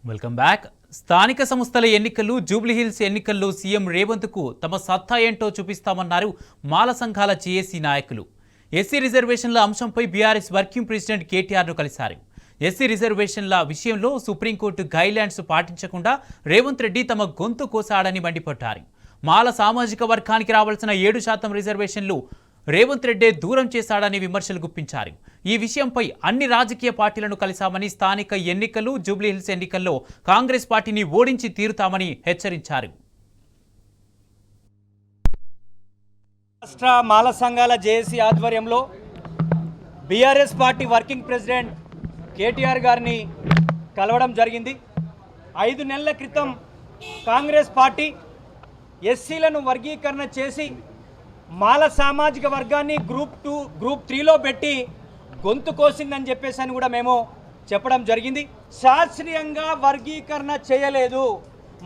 Welcome back. స్థానిక సంస్థల ఎన్నికలు జూబ్లీహిల్స్ ఎన్నికల్లో సీఎం రేవంత్కు తమ సత్తా ఏంటో చూపిస్తామన్నారు మాల సంఘాల జేఏసీ నాయకులు. ఎస్సీ రిజర్వేషన్ల అంశంపై బీఆర్ఎస్ వర్కింగ్ ప్రెసిడెంట్ కేటీఆర్ను కలిశారు. ఎస్సీ రిజర్వేషన్ల విషయంలో సుప్రీంకోర్టు గైడ్లైన్స్ పాటించకుండా రేవంత్ రెడ్డి తమ గొంతు కోసాడని మండిపడ్డారు. మాల సామాజిక వర్గానికి రావాల్సిన 7% రిజర్వేషన్లు రేవంత్ రెడ్డి దూరం చేశాడని విమర్శలు గుప్పించారు. ఈ విషయంపై అన్ని రాజకీయ పార్టీలను కలిశామని, స్థానిక ఎన్నికలు జూబ్లీహిల్స్ ఎన్నికల్లో కాంగ్రెస్ పార్టీని ఓడించి తీరుతామని హెచ్చరించారు. రాష్ట్ర మాల సంఘాల జేఏసీ ఆధ్వర్యంలో BRS party working president KTR గారిని కలవడం జరిగింది. 5 నెలల క్రితం కాంగ్రెస్ పార్టీ ఎస్సీలను వర్గీకరణ చేసి మాల సామాజిక వర్గాన్ని గ్రూప్ 2, గ్రూప్ 3లో పెట్టి గొంతు కోసిందని చెప్పేసి అని కూడా మేము చెప్పడం జరిగింది. శాస్త్రీయంగా వర్గీకరణ చేయలేదు.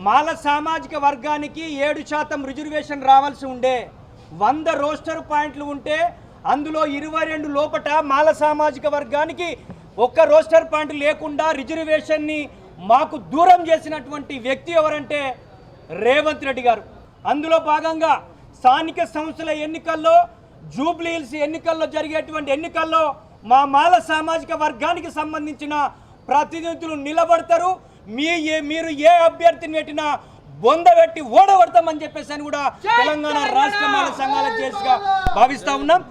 మాల సామాజిక వర్గానికి 7% రిజర్వేషన్ రావాల్సి ఉండే. 100 రోస్టర్ పాయింట్లు ఉంటే అందులో 22 లోపట మాల సామాజిక వర్గానికి ఒక్క రోస్టర్ పాయింట్ లేకుండా రిజర్వేషన్ని మాకు దూరం చేసినటువంటి వ్యక్తి ఎవరంటే రేవంత్ రెడ్డి గారు. అందులో భాగంగా స్థానిక సంస్థల ఎన్నికల్లో జూబ్లీహిల్స్ ఎన్నికల్లో జరిగేటువంటి ఎన్నికల్లో మా మాల సామాజిక వర్గానికి సంబంధించిన ప్రతినిధులు నిలబడతారు. మీరు ఏ అభ్యర్థిని పెట్టినా బొందబెట్టి ఓడగొడతామని చెప్పేసి అని కూడా తెలంగాణ రాష్ట్ర మాల సంఘాల జేఏసీగా భావిస్తూ ఉన్నాం.